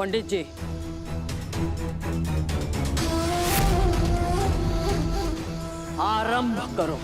पंडित जी, आरंभ करो।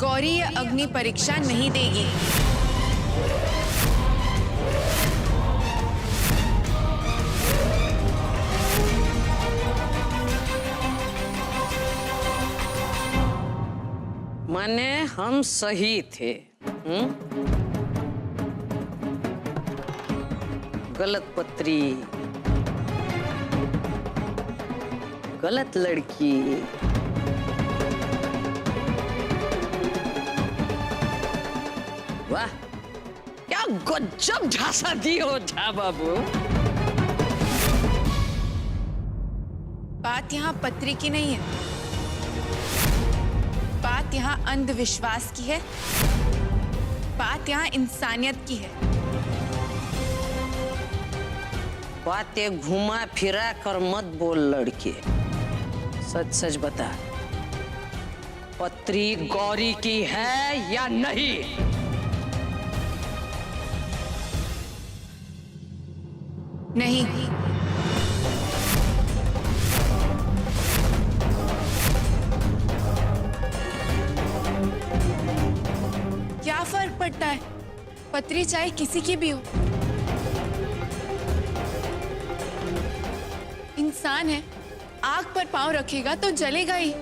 गौरी ये अग्नि परीक्षा नहीं देगी। माने हम सही थे। गलत पत्री, गलत लड़की। वाह, क्या गजब झांसा दी हो झा बाबू। बात यहाँ पत्री की नहीं है, बात यहाँ अंधविश्वास की है, बात यहाँ इंसानियत की है। बातें घुमा फिरा कर मत बोल लड़के, सच सच बता, पत्री गौरी की है या नहीं? नहीं। क्या फर्क पड़ता है, पत्री चाहे किसी की भी हो, इंसान है, आग पर पांव रखेगा तो जलेगा ही।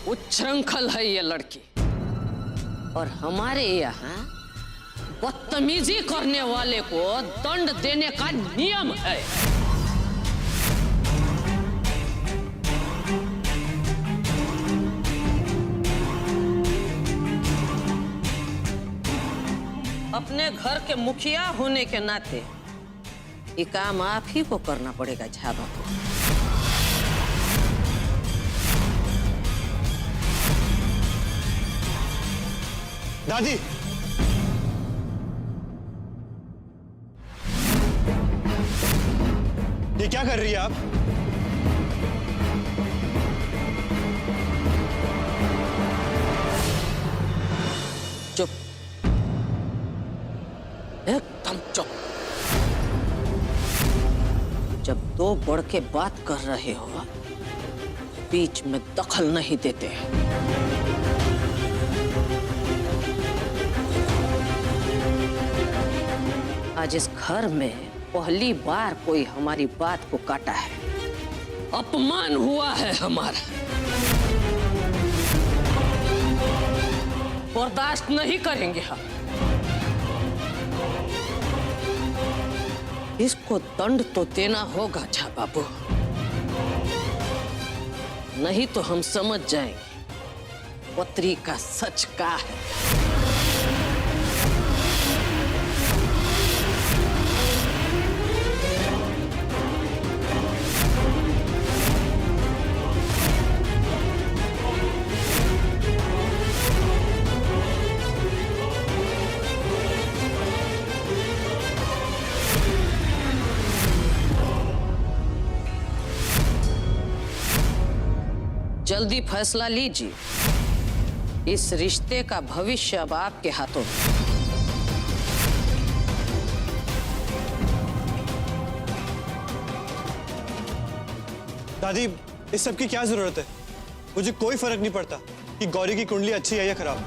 उच्छृंखल है ये लड़की, और हमारे यहाँ बदतमीजी करने वाले को दंड देने का नियम है। अपने घर के मुखिया होने के नाते ये काम आप ही को करना पड़ेगा झा बाबू। दादी, ये क्या कर रही है आप? चुप, एकदम चुप। जब दो बढ़ के बात कर रहे हो, बीच में दखल नहीं देते हैं। आज इस घर में पहली बार कोई हमारी बात को काटा है। अपमान हुआ है हमारा। बर्दाश्त नहीं करेंगे हम। इसको दंड तो देना होगा झा बाबू, नहीं तो हम समझ जाएंगे पत्री का सच क्या है। जल्दी फैसला लीजिए। इस रिश्ते का भविष्य अब आपके हाथों में। दादी, इस सब की क्या जरूरत है? मुझे कोई फर्क नहीं पड़ता कि गौरी की कुंडली अच्छी है या खराब।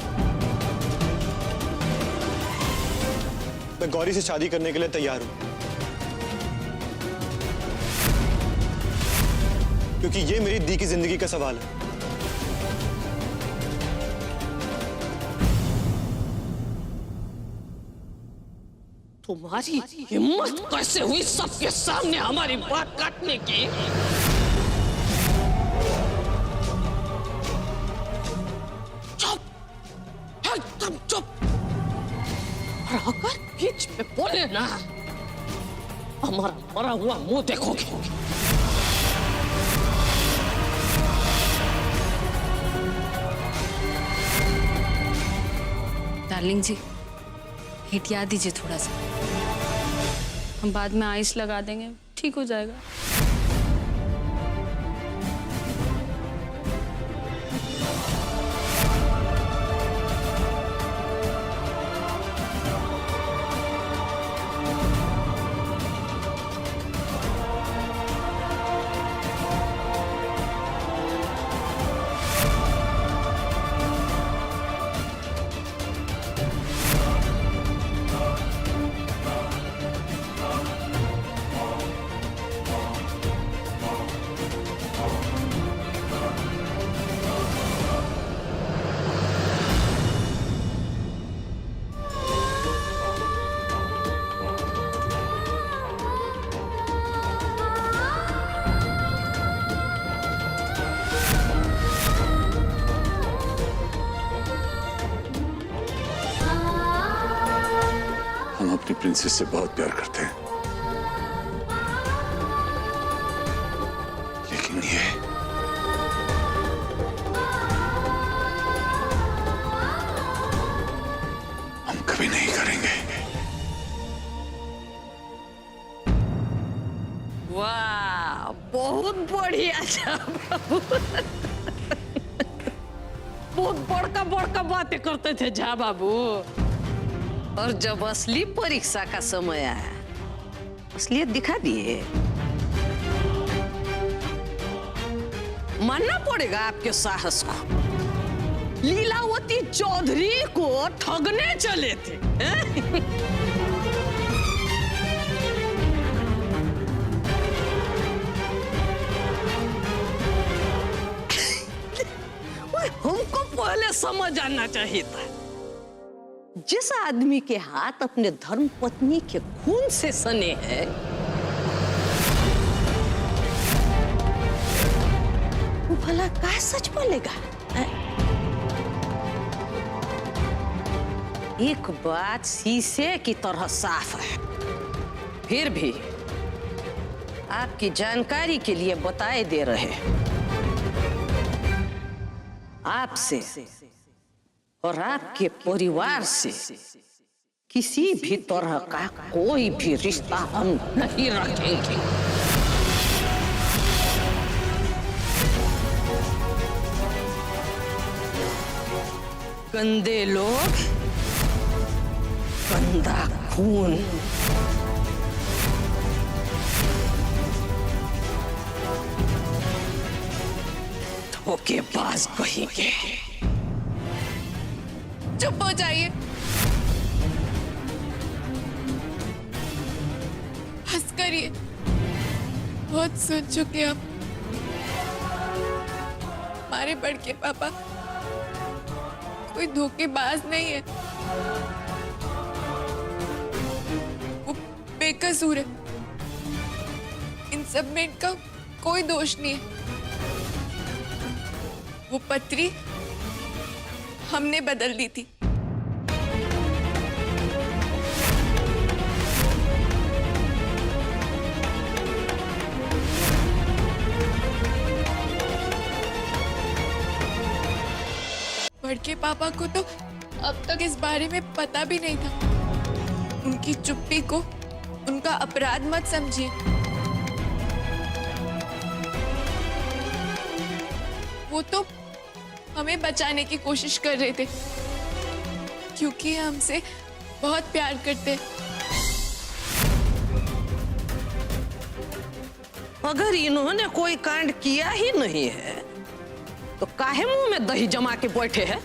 मैं गौरी से शादी करने के लिए तैयार हूं, क्योंकि ये मेरी दी की जिंदगी का सवाल है। तुम्हारी हिम्मत कैसे हुई सबके सामने हमारी बात काटने की? चुप, एकदम चुप। और अगर बीच में बोले ना, हमारा मरा हुआ मुंह देखोगे। डार्लिंग जी, हिटिया दीजिए थोड़ा सा, हम बाद में आइस लगा देंगे, ठीक हो जाएगा। हम अपनी प्रिंसेस से बहुत प्यार करते हैं, लेकिन ये हम कभी नहीं करेंगे। वाह, बहुत बढ़िया झा बाबू। बहुत बड़का बड़का बातें करते थे झा बाबू। और जब असली परीक्षा का समय आया, असलियत दिखा दिए। मानना पड़ेगा आपके साहस को। लीलावती चौधरी को ठगने चले थे। हमको पहले समझ आना चाहिए था। जिस आदमी के हाथ अपने धर्म पत्नी के खून से सने हैं, वो भला क्या सच बोलेगा? एक बात शीशे की तरह साफ है, फिर भी आपकी जानकारी के लिए बताए दे रहे हैं। आपसे और आपके परिवार से किसी भी तरह का कोई भी रिश्ता हम नहीं रखेंगे। गंदे लोग, गंदा खून। धोखेबाज कहेंगे। चुप हो जाइए। करिए, बहुत सुन चुके हम। हमारे बड़के पापा कोई धोखेबाज नहीं है, वो बेकसूर है। इन सब में इनका कोई दोष नहीं है। वो पत्री हमने बदल दी थी। बड़के पापा को तो अब तक इस बारे में पता भी नहीं था। उनकी चुप्पी को उनका अपराध मत समझिए। वो तो हमें बचाने की कोशिश कर रहे थे, क्योंकि हमसे बहुत प्यार करते हैं। अगर इन्होंने कोई कांड किया ही नहीं है तो काहे मुंह में दही जमा के बैठे हैं?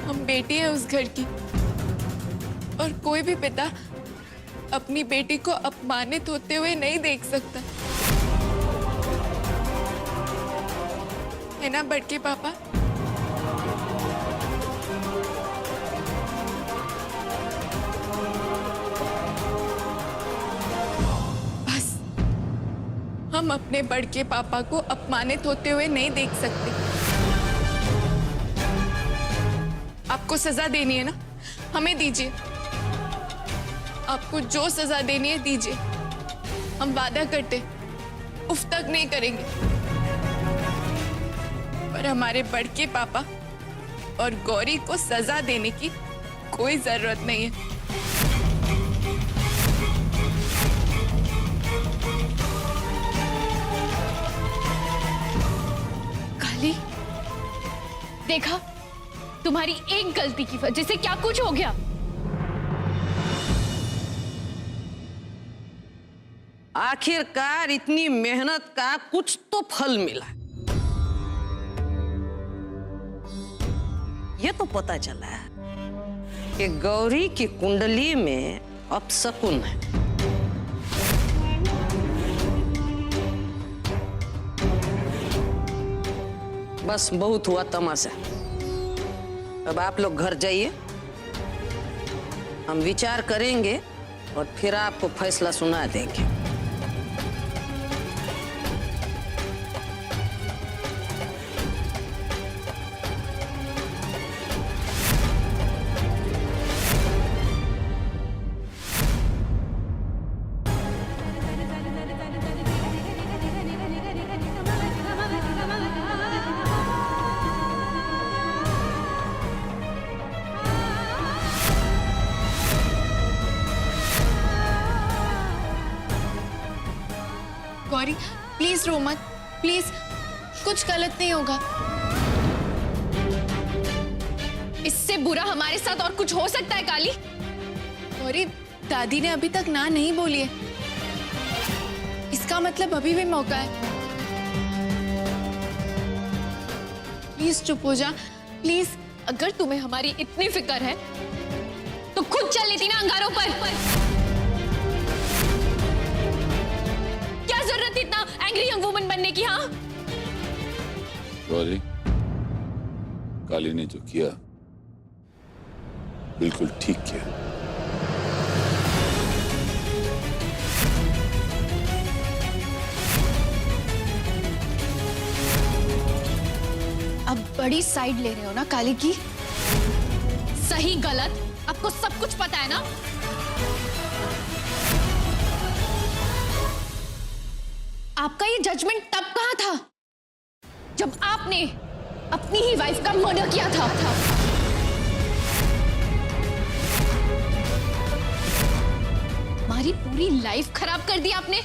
हम बेटी हैं उस घर की, और कोई भी पिता अपनी बेटी को अपमानित होते हुए नहीं देख सकता, है ना बड़के पापा? बस हम अपने बड़के पापा को अपमानित होते हुए नहीं देख सकते। आपको सजा देनी है ना, हमें दीजिए। आपको जो सजा देनी है दीजिए। हम वादा करते उफ तक नहीं करेंगे, पर हमारे बड़के पापा और गौरी को सजा देने की कोई जरूरत नहीं है। काली, देखा, तुम्हारी एक गलती की वजह से क्या कुछ हो गया। आखिरकार इतनी मेहनत का कुछ तो फल मिला। ये तो पता चला कि गौरी की कुंडली में अपशकुन है। बस बहुत हुआ तमाशा। अब आप लोग घर जाइए, हम विचार करेंगे और फिर आपको फैसला सुना देंगे। गौरी प्लीज रो मत, प्लीज, कुछ गलत नहीं होगा। इससे बुरा हमारे साथ और कुछ हो सकता है काली? गौरी, दादी ने अभी तक ना नहीं बोली है, इसका मतलब अभी भी मौका है। प्लीज चुप हो जा, प्लीज। अगर तुम्हें हमारी इतनी फिक्र है तो खुद चल लेती ना अंगारों पर। क्या जरूरत है इतना एंग्री यंग वुमन बनने की? हाँ, गौरी, काली ने जो किया बिल्कुल ठीक किया। अब बड़ी साइड ले रहे हो ना काली की? सही गलत आपको सब कुछ पता है ना? आपका ये जजमेंट तब कहा था जब आपने अपनी ही वाइफ का मर्डर किया था। हमारी पूरी लाइफ खराब कर दी आपने।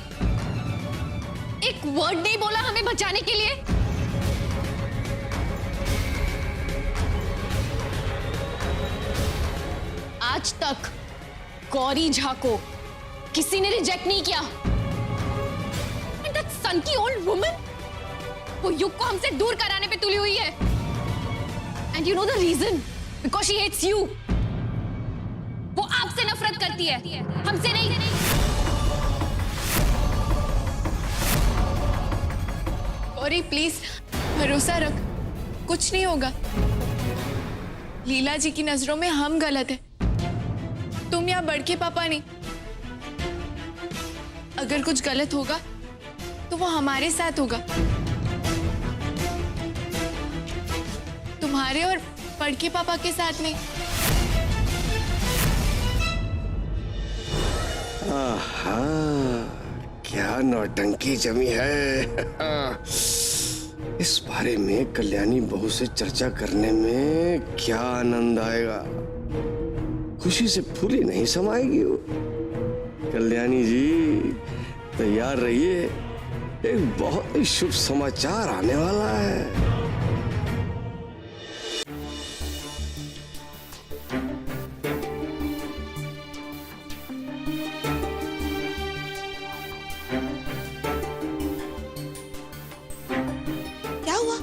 एक वर्ड नहीं बोला हमें बचाने के लिए। आज तक गौरी झा को किसी ने रिजेक्ट नहीं किया। सन की ओल्ड वुमन वो युग को हमसे दूर कराने पे तुली हुई है। And you know the reason, because she hates you. वो आपसे नफरत करती है, हमसे नहीं। गौरी प्लीज भरोसा रख, कुछ नहीं होगा। लीला जी की नजरों में हम गलत है, तुम या बड़के पापा नहीं। अगर कुछ गलत होगा तो वो हमारे साथ होगा, तुम्हारे और बड़के पापा के साथ नहीं। आहा, क्या नौटंकी जमी है। इस बारे में कल्याणी बहू से चर्चा करने में क्या आनंद आएगा। खुशी से फूली नहीं समाएगी वो। कल्याणी जी तैयार रहिए, एक बहुत ही शुभ समाचार आने वाला है। क्या हुआ?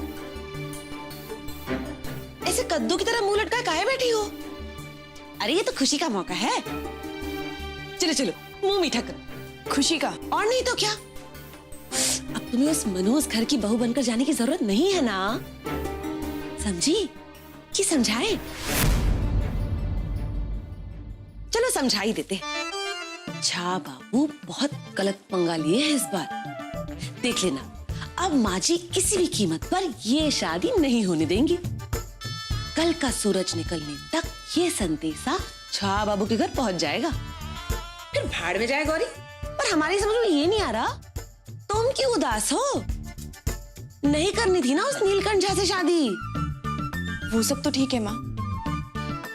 ऐसे कद्दू की तरह मुंह लटका काहे बैठी हो? अरे ये तो खुशी का मौका है। चलो चलो मुंह मीठा करो। खुशी का? और नहीं तो क्या। अब तुम्हें उस मनोज घर की बहू बनकर जाने की जरूरत नहीं है ना, समझी कि समझाए? चलो समझा ही देते। अच्छा बाबू बहुत गलत पंगा लिए हैं इस बार। देख लेना, अब माँ जी किसी भी कीमत पर ये शादी नहीं होने देंगी। कल का सूरज निकलने तक ये संदेशा छा बाबू के घर पहुंच जाएगा। फिर भाड़ में जाए गौरी। पर हमारी समझ में ये नहीं आ रहा, तुम क्यों उदास हो? नहीं करनी थी ना उस नीलकंठ झा से शादी। वो सब तो ठीक है माँ,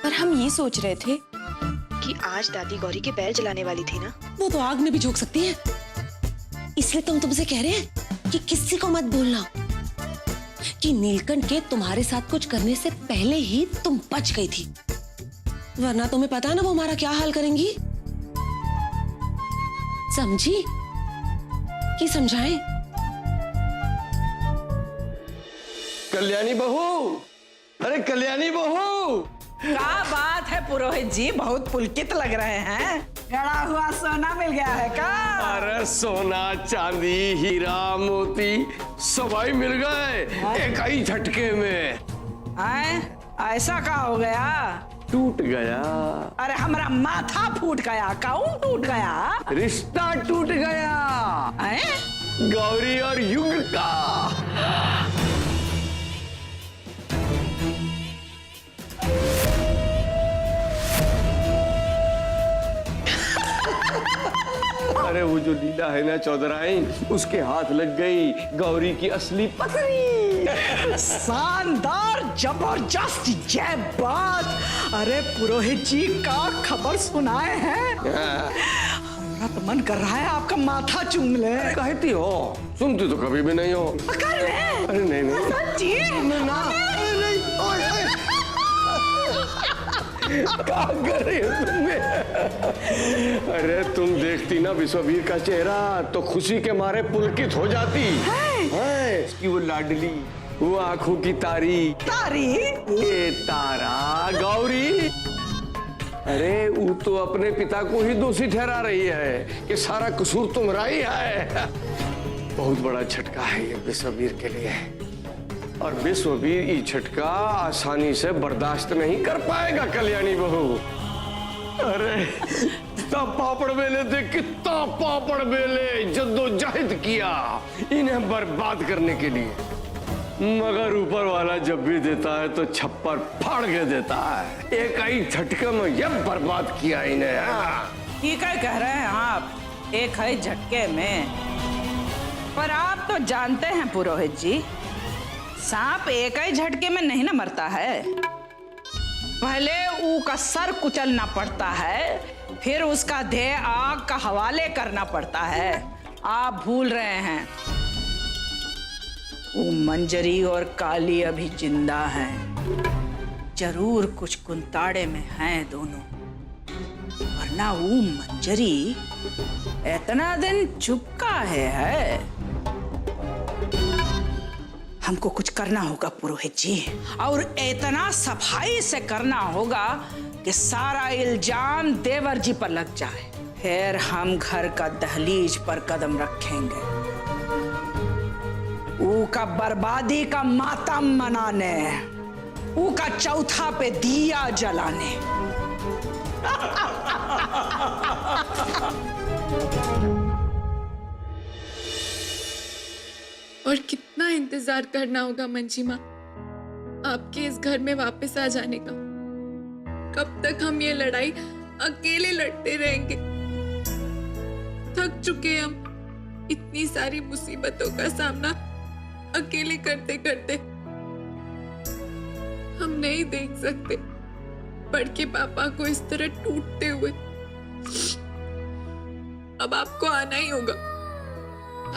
पर हम ये सोच रहे थे कि आज दादी गौरी के बैल जलाने वाली थी ना। वो तो आग में भी झोंक सकती है, इसलिए तुमसे कह रहे हैं कि किसी को मत बोलना कि नीलकंठ के तुम्हारे साथ कुछ करने से पहले ही तुम बच गई थी, वरना तुम्हें पता है ना वो हमारा क्या हाल करेंगी। समझी कि समझाएं? कल्याणी बहू, अरे कल्याणी बहू, क्या बात है पुरोहित जी, बहुत पुलकित लग रहे हैं। गड़ा हुआ सोना मिल गया है क्या? अरे सोना चांदी हीरा मोती सभी मिल गए एक ही झटके में। ऐसा क्या हो गया? टूट गया। अरे हमारा माथा फूट गया। कौन टूट गया? रिश्ता टूट गया गौरी और युग का। अरे वो जो लीला है ना चौधराइन, उसके हाथ लग गई गौरी की असली पत्नी। शानदार, जबरदस्त, जय बात। अरे पुरोहित जी का खबर सुनाए हैं। हमारा तो मन कर रहा है आपका माथा चूम ले। कहती हो, सुनती तो कभी भी नहीं हो। कर ले। अरे नहीं नहीं सच्ची? क्या कर रही हो तुम? अरे तुम देखती ना विश्ववीर का चेहरा तो खुशी के मारे पुलकित हो जाती है। इसकी वो लाडली, वो आंखों की तारी, ये तारा गौरी। अरे वो तो अपने पिता को ही दोषी ठहरा रही है कि सारा कसूर तुम्हारा ही है। बहुत बड़ा झटका है ये विश्ववीर के लिए, और विश्ववीर ये झटका आसानी से बर्दाश्त नहीं कर पाएगा कल्याणी बहू। अरे कितना पापड़ बेले थे, कितना पापड़ बेले, जद्दोजहद किया इन्हें बर्बाद करने के लिए, मगर ऊपर वाला जब भी देता है तो छप्पर फाड़ के देता है। एक ही झटके में ये बर्बाद किया इन्हें। ठीक है कह रहे हैं आप, एक ही झटके में। पर आप तो जानते हैं पुरोहित जी, सांप एक ही झटके में नहीं ना मरता है। पहले ऊ का सर कुचलना पड़ता है, फिर उसका देह आग का हवाले करना पड़ता है। आप भूल रहे हैं, वो मंजरी और काली अभी जिंदा हैं। जरूर कुछ कुंताड़े में हैं दोनों, वरना वो मंजरी इतना दिन चुप काहे है। हमको कुछ करना होगा पुरोहित जी, और इतना सफाई से करना होगा कि सारा इल्जाम देवर जी पर लग जाए। फिर हम घर का दहलीज पर कदम रखेंगे। वो का बर्बादी का मातम मनाने, ऊका चौथा पे दिया जलाने। और कितना इंतजार करना होगा मंजी माँ आपके इस घर में वापस आ जाने का? कब तक हम ये लड़ाई अकेले लड़ते रहेंगे? थक चुके हैं हम इतनी सारी मुसीबतों का सामना अकेले करते करते। हम नहीं देख सकते बड़के पापा को इस तरह टूटते हुए। अब आपको आना ही होगा।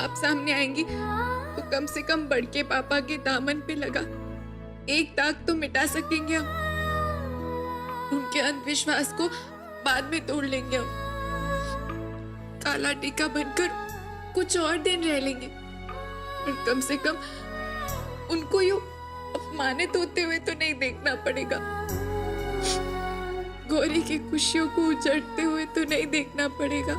आप सामने आएंगी तो कम से कम बड़के पापा के दामन पे लगा एक दाग तो मिटा सकेंगे हम। उनके अंधविश्वास को बाद में तोड़ लेंगे हम। काला टीका बनकर कुछ और दिन रह लेंगे, पर कम से कम उनको यूं अपमानित होते हुए तो नहीं देखना पड़ेगा। गौरी की खुशियों को उजड़ते हुए तो नहीं देखना पड़ेगा।